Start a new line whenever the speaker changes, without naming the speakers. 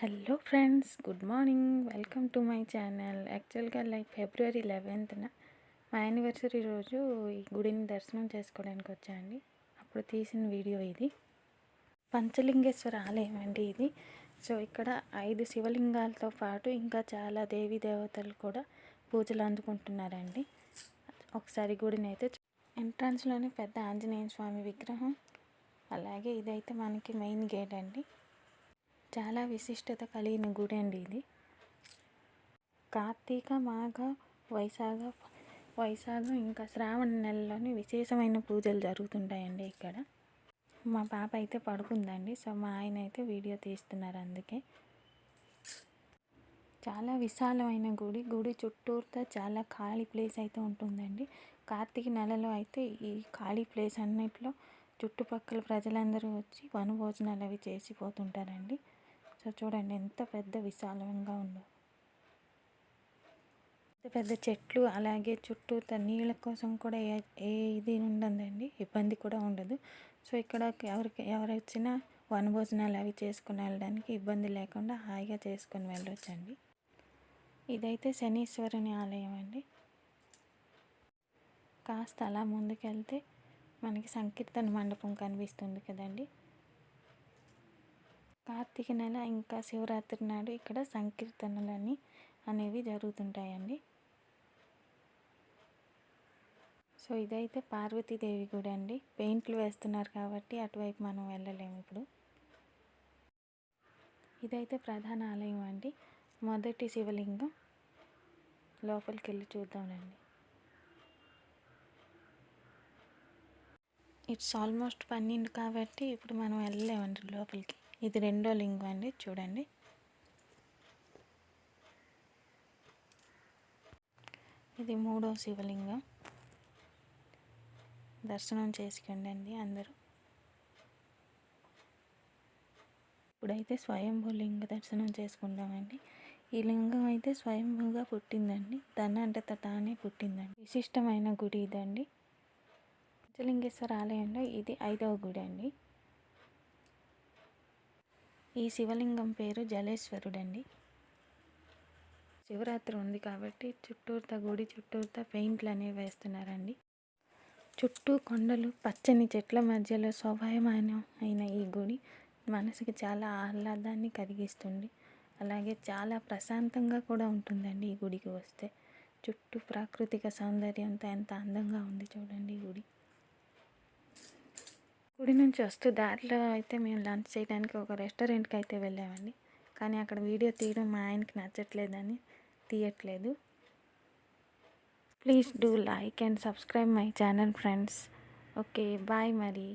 Hello friends, good morning. Welcome to my channel. యాక్చువల్గా ఫిబ్రవరి 11న మా anniversary రోజు ఈ గుడిని దర్శనం చేసుకోవడానికి వచ్చాయండి. అప్పుడు తీసిన వీడియో ఇది. పంచలింగేశ్వర ఆలయం అండి ఇది. సో ఇక్కడ 5 శివలింగాలతో పాటు ఇంకా చాలా దేవీ దేవతలు కూడా పూజలు అందుకుంటున్నారండి. ఒకసారి గుడిని అయితే ఎంట్రన్స్లోనే పెద్ద ఆంజనేయ స్వామి విగ్రహం, అలాగే ఇదైతే మనకి మెయిన్ గేట్ అండి. చాలా విశిష్టత కలిగిన గుడి అండి ఇది. కార్తీక, మాఘ, వైశాఖం ఇంకా శ్రావణ నెలలోని విశేషమైన పూజలు జరుగుతుంటాయండి ఇక్కడ. మా పాప అయితే పడుకుందండి. సో మా ఆయన అయితే వీడియో తీస్తున్నారు. అందుకే చాలా విశాలమైన గుడి చుట్టూరుతో చాలా ఖాళీ ప్లేస్ అయితే ఉంటుందండి. కార్తీక నెలలో అయితే ఈ ఖాళీ ప్లేస్ అన్నిట్లో చుట్టుపక్కల ప్రజలందరూ వచ్చి వనభోజనాలు అవి చేసిపోతుంటారండి. సో చూడండి ఎంత పెద్ద విశాలంగా ఉందో. పెద్ద చెట్లు, అలాగే చుట్టూ నీళ్ళ కోసం కూడా ఏ ఇది ఉండదండి, ఇబ్బంది కూడా ఉండదు. సో ఇక్కడ ఎవరు వచ్చినా వనభోజనాలు అవి చేసుకుని వెళ్ళడానికి ఇబ్బంది లేకుండా హాయిగా చేసుకొని వెళ్ళొచ్చండి. ఇదైతే శనీశ్వరుని ఆలయం అండి. కాస్త అలా ముందుకెళ్తే మనకి సంకీర్తన మండపం కనిపిస్తుంది కదండి. కార్తీక నెల ఇంకా శివరాత్రి నాడు ఇక్కడ సంకీర్తనలు అనేవి జరుగుతుంటాయండి. సో ఇదైతే పార్వతీదేవి గుడి అండి. పెయింట్లు వేస్తున్నారు కాబట్టి అటువైపు మనం వెళ్ళలేము ఇప్పుడు. ఇదైతే ప్రధాన ఆలయం అండి. మొదటి శివలింగం. లోపలికి వెళ్ళి చూద్దామండి. ఇట్స్ ఆల్మోస్ట్ 12 కాబట్టి ఇప్పుడు మనం వెళ్ళలేమండి లోపలికి. ఇది రెండో లింగం అండి, చూడండి. ఇది మూడో శివలింగం. దర్శనం చేసుకోండి అందరూ. ఇప్పుడైతే స్వయంభూ లింగ దర్శనం చేసుకుంటామండి. ఈ లింగం అయితే స్వయంభూగా పుట్టిందండి. తనంతట తానే పుట్టిందండి. విశిష్టమైన గుడి ఇదండి. పంచలింగేశ్వర ఆలయంలో ఇది 5వ గుడి అండి. ఈ శివలింగం పేరు జలేశ్వరుడండి. శివరాత్రి ఉంది కాబట్టి గుడి చుట్టూతా పెయింట్లు అనేవి వేస్తున్నారండి. చుట్టూ కొండలు, పచ్చని చెట్ల మధ్యలో శోభాయమానమైన ఈ గుడి మనసుకి చాలా ఆహ్లాదాన్ని కలిగిస్తుంది. అలాగే చాలా ప్రశాంతంగా కూడా ఉంటుందండి ఈ గుడికి వస్తే. చుట్టూ ప్రాకృతిక సౌందర్యంతో ఎంత అందంగా ఉంది చూడండి ఈ గుడి. గుడి నుంచి వస్తూ దారిలో అయితే మేము లంచ్ చేయడానికి ఒక రెస్టారెంట్కి అయితే వెళ్ళామండి. కానీ అక్కడ వీడియో తీయడం మా ఆయనకి నచ్చట్లేదని తీయట్లేదు. Please do like and subscribe my channel friends. Okay, bye మరి.